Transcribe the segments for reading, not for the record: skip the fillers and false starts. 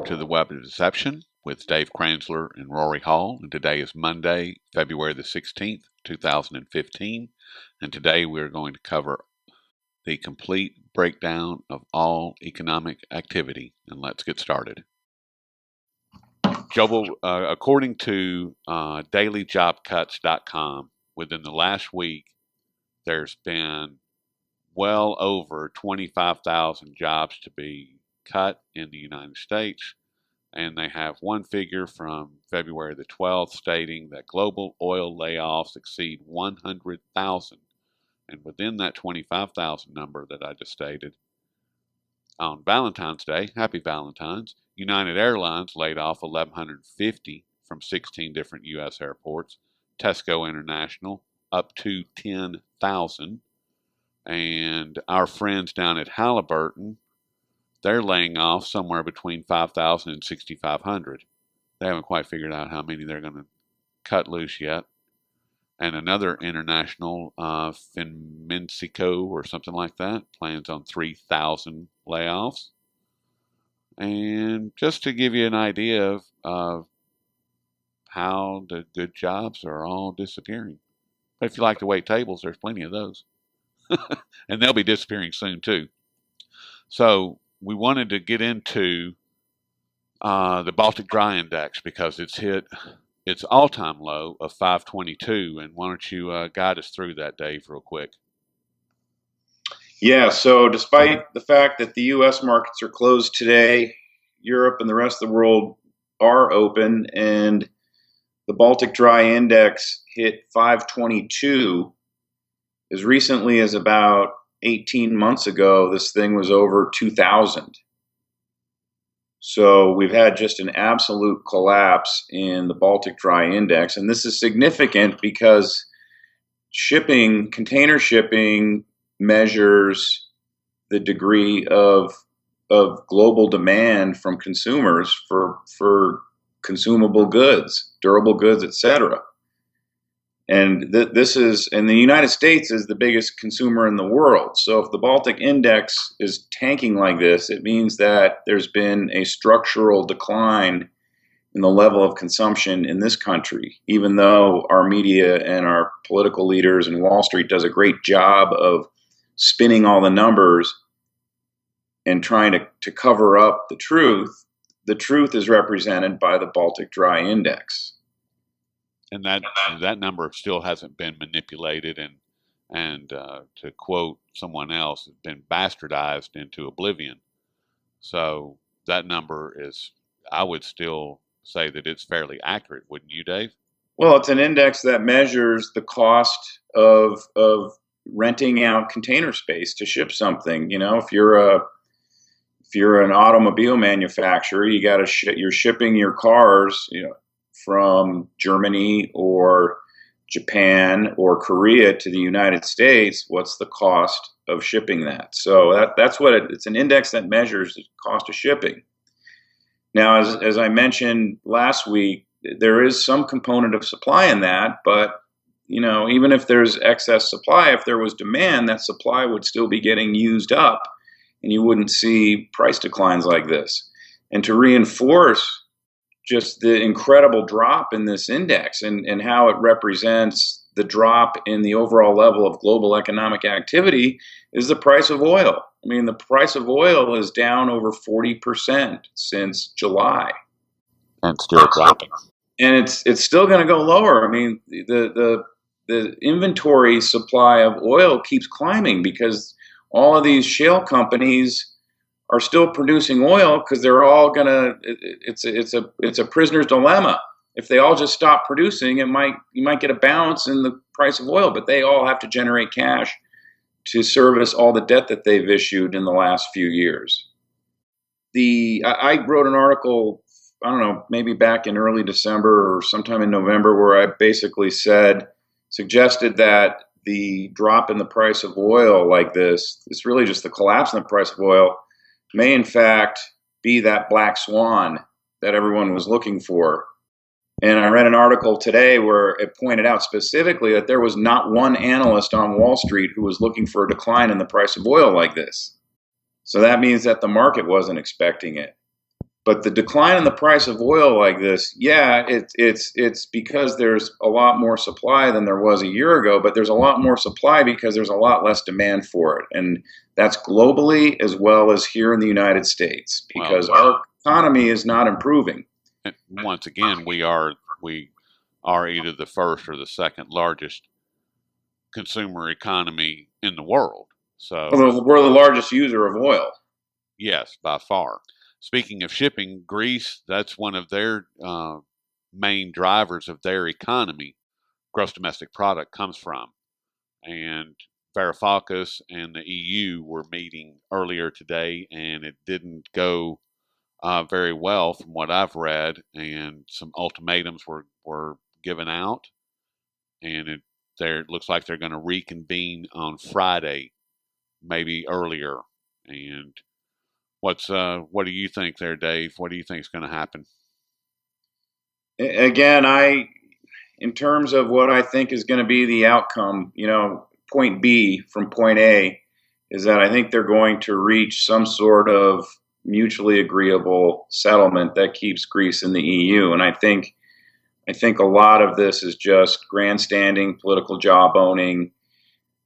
to the Web of Deception with Dave Kranzler and Rory Hall. And today is Monday, February the 16th, 2015. And today we're going to cover the complete breakdown of all economic activity. And let's get started. According to dailyjobcuts.com, within the last week, there's been well over 25,000 jobs to be cut in the United States. And they have one figure from February the 12th stating that global oil layoffs exceed 100,000. And within that 25,000 number that I just stated, on Valentine's Day, happy Valentine's, United Airlines laid off 1,150 from 16 different U.S. airports. Tesco International up to 10,000. And our friends down at Halliburton, they're laying off somewhere between 5,000 and 6,500. They haven't quite figured out how many they're going to cut loose yet. And another international, Finmensico or something like that, plans on 3,000 layoffs. And just to give you an idea of how the good jobs are all disappearing. But if you like to wait tables, there's plenty of those. And they'll be disappearing soon too. So we wanted to get into the Baltic Dry Index because it's hit its all-time low of 522. And why don't you guide us through that, Dave, real quick? Yeah, so despite the fact that the U.S. markets are closed today, Europe and the rest of the world are open, and the Baltic Dry Index hit 522. As recently as about 18 months ago, this thing was over 2,000. So we've had just an absolute collapse in the Baltic Dry Index. And this is significant because container shipping measures the degree of global demand from consumers for consumable goods, durable goods, etc. And and the United States is the biggest consumer in the world. So if the Baltic Index is tanking like this, it means that there's been a structural decline in the level of consumption in this country, even though our media and our political leaders and Wall Street does a great job of spinning all the numbers and trying to cover up the truth. The truth is represented by the Baltic Dry Index. And that number still hasn't been manipulated and to quote someone else, has been bastardized into oblivion. So that number is, I would still say that it's fairly accurate, wouldn't you, Dave? Well, it's an index that measures the cost of renting out container space to ship something. You know, if you're an automobile manufacturer, you're shipping your cars, from Germany or Japan or Korea to the United States. What's the cost of shipping that? So that's what it's an index that measures the cost of shipping. Now, as I mentioned last week, there is some component of supply in that, but even if there's excess supply, if there was demand, that supply would still be getting used up, and you wouldn't see price declines like this. And to reinforce just the incredible drop in this index and how it represents the drop in the overall level of global economic activity is the price of oil. I mean, the price of oil is down over 40% since July. And still dropping. And it's still going to go lower. I mean, the inventory supply of oil keeps climbing because all of these shale companies are still producing oil because they're all it's a prisoner's dilemma. If they all just stop producing, you might get a bounce in the price of oil, but they all have to generate cash to service all the debt that they've issued in the last few years. I wrote an article, I don't know, maybe back in early December or sometime in November, where I basically suggested that the drop in the price of oil like this, it's really just the collapse in the price of oil, may in fact be that black swan that everyone was looking for. And I read an article today where it pointed out specifically that there was not one analyst on Wall Street who was looking for a decline in the price of oil like this. So that means that the market wasn't expecting it. But the decline in the price of oil like this, yeah, it's because there's a lot more supply than there was a year ago, but there's a lot more supply because there's a lot less demand for it. And that's globally as well as here in the United States, because our economy is not improving. Once again, we are either the first or the second largest consumer economy in the world. So we're the largest user of oil. Yes, by far. Speaking of shipping, Greece, that's one of their main drivers of their economy. Gross domestic product comes from. And Varoufakis and the EU were meeting earlier today, and it didn't go very well from what I've read. And some ultimatums were given out, and it looks like they're going to reconvene on Friday, maybe earlier. And what do you think there, Dave? What do you think is going to happen? Again, in terms of what I think is going to be the outcome, point B from point A is that I think they're going to reach some sort of mutually agreeable settlement that keeps Greece in the EU. And I think a lot of this is just grandstanding, political jawboning.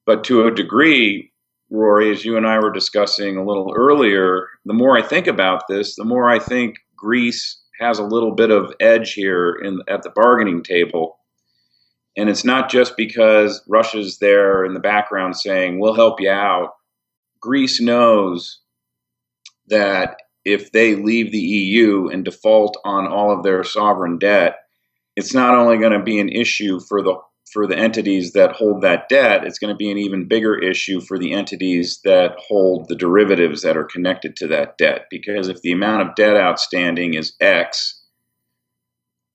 But to a degree, Rory, as you and I were discussing a little earlier, the more I think about this, the more I think Greece has a little bit of edge here at the bargaining table. And it's not just because Russia's there in the background saying, we'll help you out. Greece knows that if they leave the EU and default on all of their sovereign debt, it's not only going to be an issue for the entities that hold that debt, it's going to be an even bigger issue for the entities that hold the derivatives that are connected to that debt. Because if the amount of debt outstanding is X,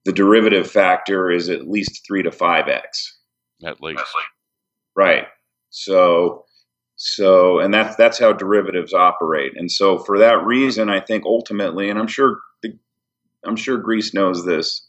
the derivative factor is at least 3 to 5X. At least. Right. So and that's how derivatives operate. And so for that reason, I think ultimately, and I'm sure Greece knows this,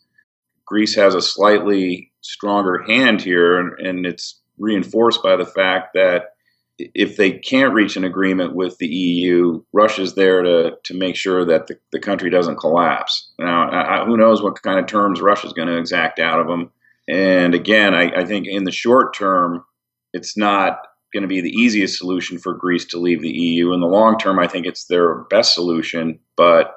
Greece has a slightly stronger hand here, and it's reinforced by the fact that if they can't reach an agreement with the EU, Russia's there to make sure that the country doesn't collapse. Now, who knows what kind of terms Russia's going to exact out of them. And again, I think in the short term, it's not going to be the easiest solution for Greece to leave the EU. In the long term, I think it's their best solution, but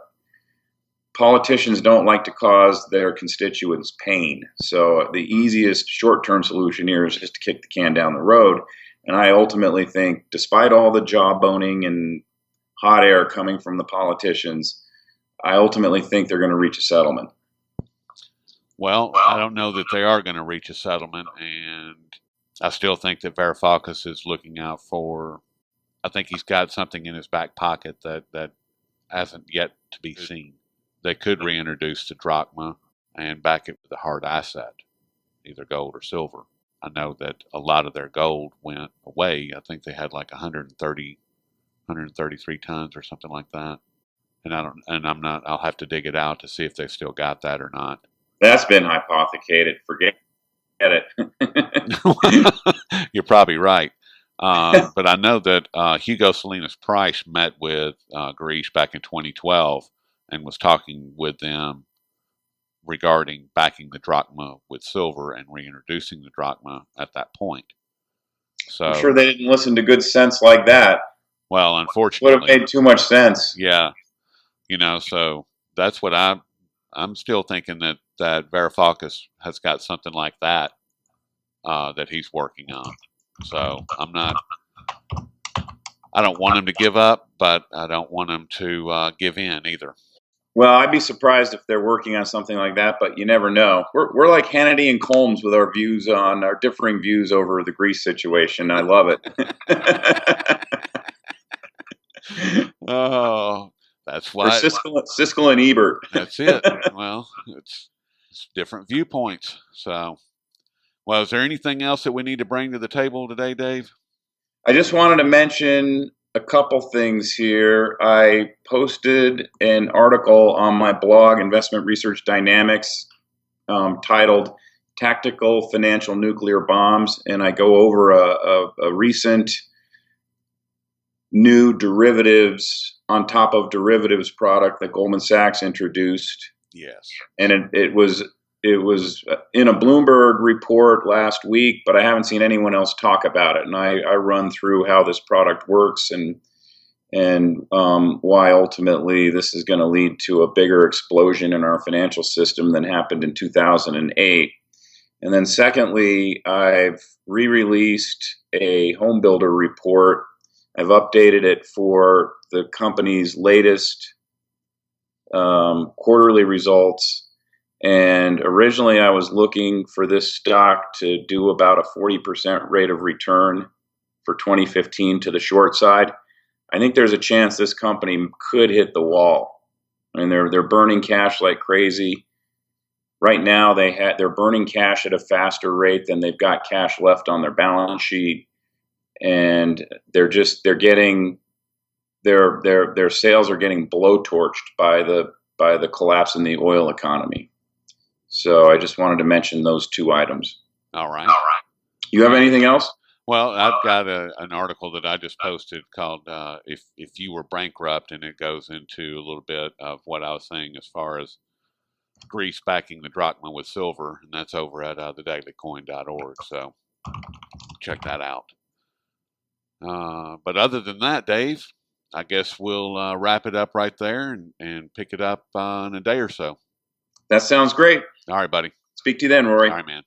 politicians don't like to cause their constituents pain. So the easiest short-term solution here is just to kick the can down the road. And I ultimately think, despite all the jawboning and hot air coming from the politicians, I ultimately think they're going to reach a settlement. Well, I don't know that they are going to reach a settlement, and I still think that Varoufakis is looking out for, I think he's got something in his back pocket that hasn't yet to be seen. They could reintroduce the Drachma and back it with a hard asset, either gold or silver. I know that a lot of their gold went away. I think they had like 133 tons or something like that. I'll have to dig it out to see if they still got that or not. That's been hypothecated. Forget it. You're probably right. But I know that Hugo Salinas Price met with Greece back in 2012 and was talking with them regarding backing the drachma with silver and reintroducing the drachma at that point. So I'm sure they didn't listen to good sense like that. Well, unfortunately, would have made too much sense. Yeah, so that's what I'm still thinking that Varoufakis has got something like that that he's working on. So I don't want him to give up, but I don't want him to give in either. Well, I'd be surprised if they're working on something like that, but you never know. We're like Hannity and Colmes with our differing views over the Greece situation. I love it. Oh, that's why. Siskel and Ebert. That's it. Well, it's different viewpoints. So, well, is there anything else that we need to bring to the table today, Dave? I just wanted to mention a couple things here. I posted an article on my blog, Investment Research Dynamics, titled Tactical Financial Nuclear Bombs, and I go over a recent new derivatives on top of derivatives product that Goldman Sachs introduced. Yes. And it was in a Bloomberg report last week, but I haven't seen anyone else talk about it. And I run through how this product works and why ultimately this is going to lead to a bigger explosion in our financial system than happened in 2008. And then secondly, I've re-released a home builder report. I've updated it for the company's latest quarterly results. And originally I was looking for this stock to do about a 40% rate of return for 2015 to the short side. I think there's a chance this company could hit the wall. I mean, they're burning cash like crazy. Right now, they're burning cash at a faster rate than they've got cash left on their balance sheet, and their sales are getting blowtorched by the collapse in the oil economy. So I just wanted to mention those two items. All right. You have anything else? Well, I've got an article that I just posted called "If You Were Bankrupt," and it goes into a little bit of what I was saying as far as Greece backing the drachma with silver, and that's over at the Coin.org. So check that out. But other than that, Dave, I guess we'll wrap it up right there and pick it up in a day or so. That sounds great. All right, buddy. Speak to you then, Rory. All right, man.